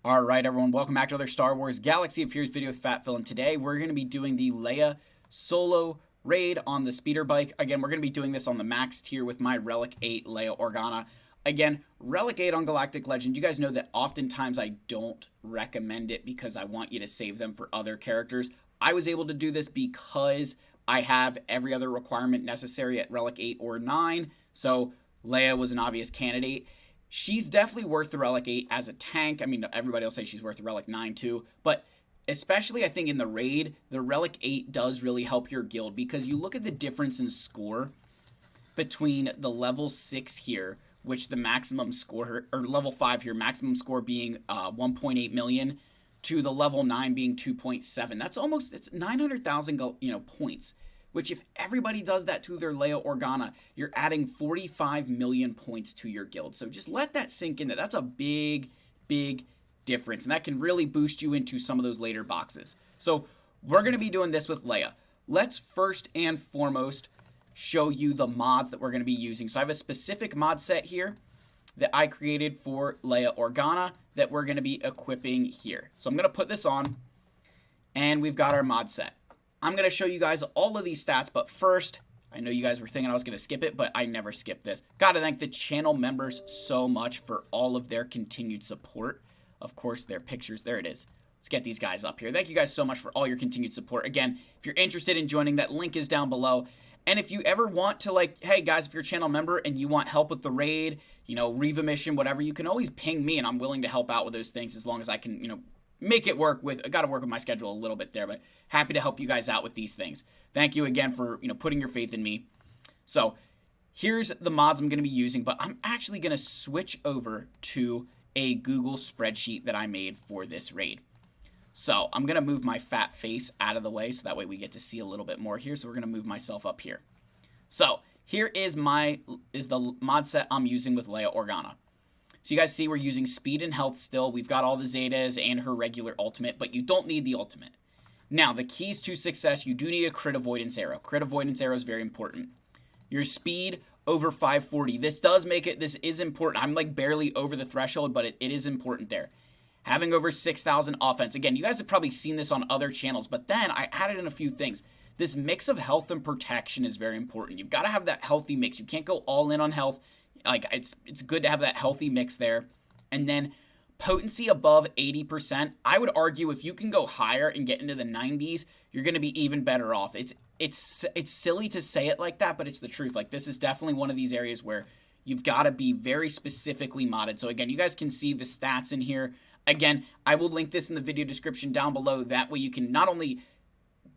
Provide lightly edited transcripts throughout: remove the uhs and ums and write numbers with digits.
Alright everyone, welcome back to another Star Wars Galaxy of Heroes video with Phatphil, and today we're going to be doing the Leia solo raid on the speeder bike. Again, we're going to be doing this on the max tier with my Relic 8 Leia Organa. Again, Relic 8 on Galactic Legend, you guys know that oftentimes I don't recommend it because I want you to save them for other characters. I was able to do this because I have every other requirement necessary at Relic 8 or 9, so Leia was an obvious candidate. She's definitely worth the Relic 8 as a tank. I mean, everybody will say she's worth the Relic 9 too, but especially I think in the raid, the Relic 8 does really help your guild because you look at the difference in score between the level 6 here, which the maximum score, or level 5 here, maximum score being 1.8 million, to the level 9 being 2.7. That's almost, it's 900,000, points. Which if everybody does that to their Leia Organa, you're adding 45 million points to your guild. So just let that sink in. That's a big, big difference. And that can really boost you into some of those later boxes. So we're going to be doing this with Leia. Let's first and foremost show you the mods that we're going to be using. So I have a specific mod set here that I created for Leia Organa that we're going to be equipping here. So I'm going to put this on, and we've got our mod set. I'm going to show you guys all of these stats, but first, I know you guys were thinking I was going to skip it, but I never skip this. Got to thank the channel members so much for all of their continued support. Of course, their pictures, there it is. Let's get these guys up here. Thank you guys so much for all your continued support. Again, if you're interested in joining, that link is down below. And if you ever want to, like, hey guys, if you're a channel member and you want help with the raid, Reva mission, whatever, you can always ping me, and I'm willing to help out with those things as long as I can, make it work with, I got to work with my schedule a little bit there, but happy to help you guys out with these things. Thank you again for, putting your faith in me. So here's the mods I'm going to be using, but I'm actually going to switch over to a Google spreadsheet that I made for this raid. So I'm going to move my fat face out of the way so that way we get to see a little bit more here. So we're going to move myself up here. So here is the mod set I'm using with Leia Organa. So you guys see we're using speed and health still. We've got all the Zetas and her regular ultimate, but you don't need the ultimate. Now, the keys to success, you do need a crit avoidance arrow. Crit avoidance arrow is very important. Your speed over 540. This is important. I'm like barely over the threshold, but it is important there. Having over 6,000 offense. Again, you guys have probably seen this on other channels, but then I added in a few things. This mix of health and protection is very important. You've got to have that healthy mix. You can't go all in on health. Like, it's good to have that healthy mix there. And then potency above 80%. I would argue if you can go higher and get into the 90s, you're going to be even better off. It's silly to say it like that, but it's the truth. Like, this is definitely one of these areas where you've got to be very specifically modded. So again, you guys can see the stats in here. Again, I will link this in the video description down below. That way you can not only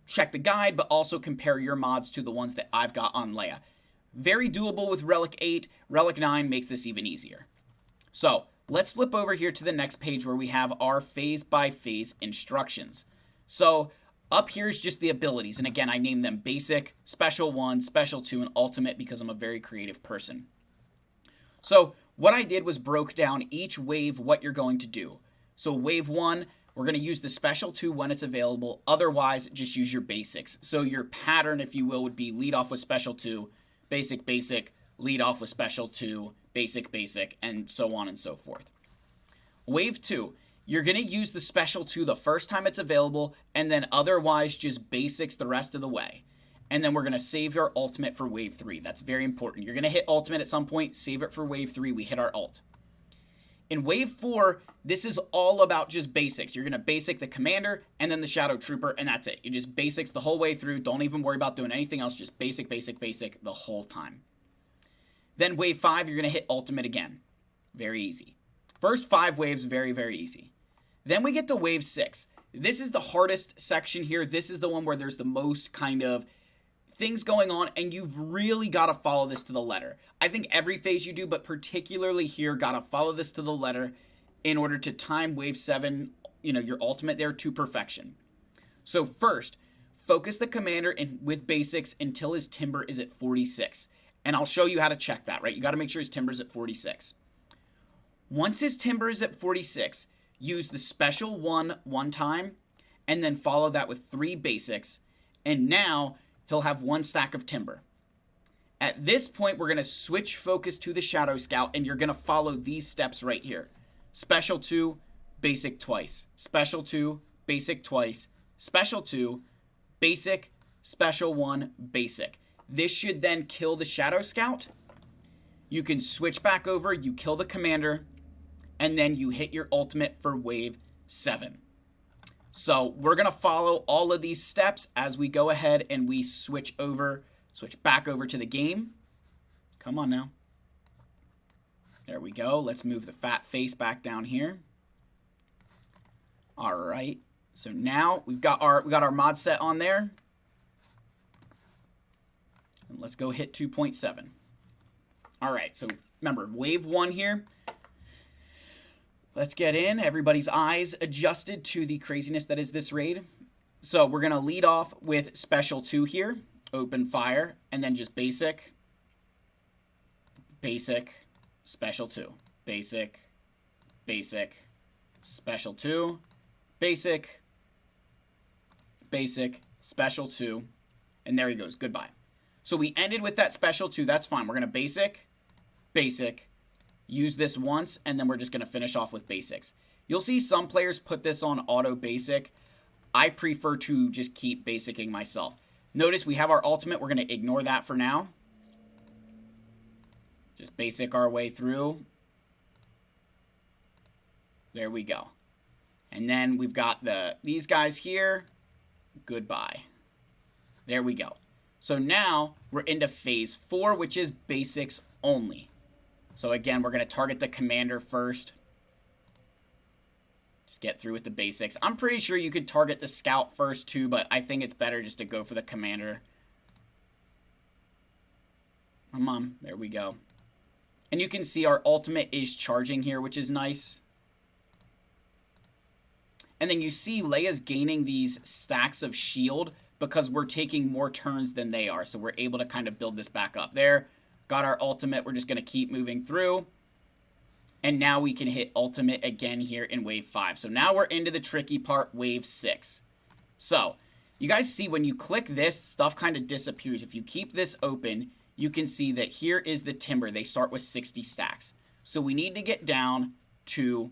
check the guide, but also compare your mods to the ones that I've got on Leia. Very doable with Relic 8. Relic 9 makes this even easier. So let's flip over here to the next page where we have our phase-by-phase instructions. So up here is just the abilities. And again, I named them Basic, Special 1, Special 2, and Ultimate because I'm a very creative person. So what I did was broke down each wave what you're going to do. So wave 1, we're going to use the Special 2 when it's available. Otherwise, just use your basics. So your pattern, if you will, would be lead off with Special 2, Basic, Basic, lead off with Special 2, Basic, Basic, and so on and so forth. Wave 2, you're going to use the Special 2 the first time it's available, and then otherwise just basics the rest of the way. And then we're going to save your ultimate for Wave 3. That's very important. You're going to hit ultimate at some point, save it for Wave 3, we hit our ult. In Wave 4, this is all about just basics. You're going to basic the commander and then the shadow trooper, and that's it. You just basics the whole way through. Don't even worry about doing anything else. Just basic, basic, basic the whole time. Then Wave 5, you're going to hit ultimate again. Very easy. First 5 waves, very, very easy. Then we get to Wave 6. This is the hardest section here. This is the one where there's the most kind of things going on, and you've really got to follow this to the letter. I think every phase you do, but particularly here, got to follow this to the letter in order to time Wave 7, your ultimate there to perfection. So first, focus the commander with basics until his timber is at 46. And I'll show you how to check that, right? You got to make sure his timber is at 46. Once his timber is at 46, use the Special 1 one time, and then follow that with 3 basics. And now he'll have 1 stack of timber. At this point, we're going to switch focus to the Shadow Scout, and you're going to follow these steps right here. Special 2, basic twice, special 2, basic twice, special 2, basic, special 1, basic. This should then kill the Shadow Scout. You can switch back over, you kill the commander, and then you hit your ultimate for wave 7. So we're going to follow all of these steps as we go ahead and we switch back over to the game. Come on now. There we go. Let's move the fat face back down here. All right. So now we got our mod set on there. And let's go hit 2.7. All right. So remember, wave 1 here. Let's get in. Everybody's eyes adjusted to the craziness that is this raid. So we're going to lead off with special 2 here. Open fire. And then just basic. Basic. Special 2. Basic. Basic. Special 2. Basic. Basic. Special 2. And there he goes. Goodbye. So we ended with that special 2. That's fine. We're going to basic. Basic. Use this once, and then we're just going to finish off with basics. You'll see some players put this on auto basic. I prefer to just keep basicing myself. Notice we have our ultimate. We're going to ignore that for now. Just basic our way through. There we go. And then we've got these guys here. Goodbye. There we go. So now we're into phase 4, which is basics only. So again, we're going to target the commander first. Just get through with the basics. I'm pretty sure you could target the scout first too, but I think it's better just to go for the commander. Come on. There we go. And you can see our ultimate is charging here, which is nice. And then you see Leia's gaining these stacks of shield because we're taking more turns than they are. So we're able to kind of build this back up there. Got our ultimate. We're just going to keep moving through. And now we can hit ultimate again here in wave 5. So now we're into the tricky part, wave 6. So you guys see when you click this, stuff kind of disappears. If you keep this open, you can see that here is the timber. They start with 60 stacks. So we need to get down to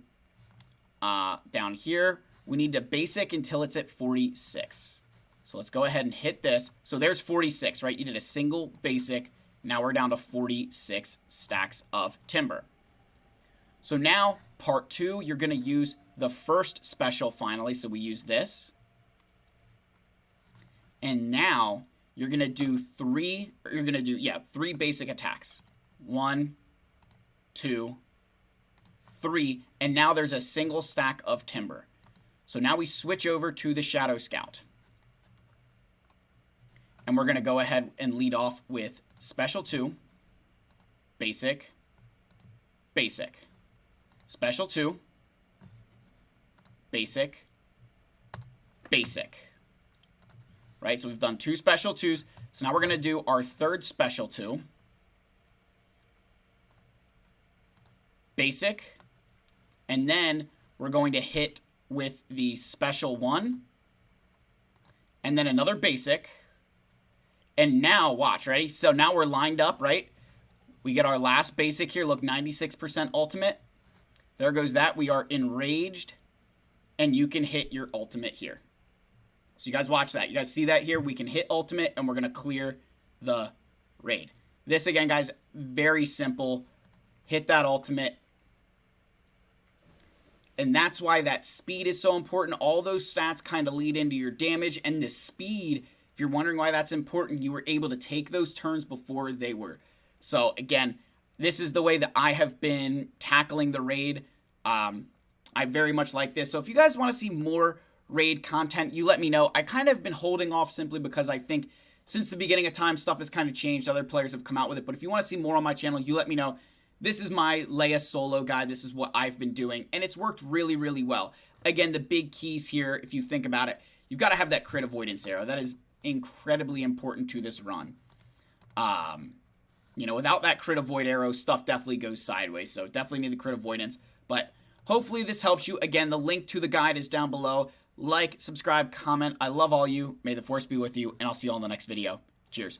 down here. We need to basic until it's at 46. So let's go ahead and hit this. So there's 46, right? You did a single basic. Now we're down to 46 stacks of timber. So now, part 2, you're going to use the first special finally. So we use this. And now you're going to do three basic attacks. 1, 2, 3. And now there's a single stack of timber. So now we switch over to the Shadow Scout. And we're going to go ahead and lead off with special 2, basic, basic, special 2, basic, basic. Right, so we've done 2 special 2s. So now we're going to do our third special 2, basic, and then we're going to hit with the special 1, and then another basic. And now, watch, ready? So now we're lined up, right? We get our last basic here. Look, 96% ultimate. There goes that. We are enraged. And you can hit your ultimate here. So you guys watch that. You guys see that here? We can hit ultimate, and we're going to clear the raid. This, again, guys, very simple. Hit that ultimate. And that's why that speed is so important. All those stats kind of lead into your damage. And the speed, if you're wondering why that's important, you were able to take those turns before they were. So, again, this is the way that I have been tackling the raid. I very much like this. So if you guys want to see more raid content, you let me know. I kind of been holding off simply because I think since the beginning of time, stuff has kind of changed. Other players have come out with it. But if you want to see more on my channel, you let me know. This is my Leia solo guide. This is what I've been doing. And it's worked really, really well. Again, the big keys here, if you think about it, you've got to have that crit avoidance arrow. That is incredibly important to this run. Without that crit avoid arrow, stuff definitely goes sideways. So definitely need the crit avoidance. But hopefully this helps you. Again, the link to the guide is down below. Like, subscribe, comment. I love all you. May the force be with you, and I'll see you all in the next video. Cheers.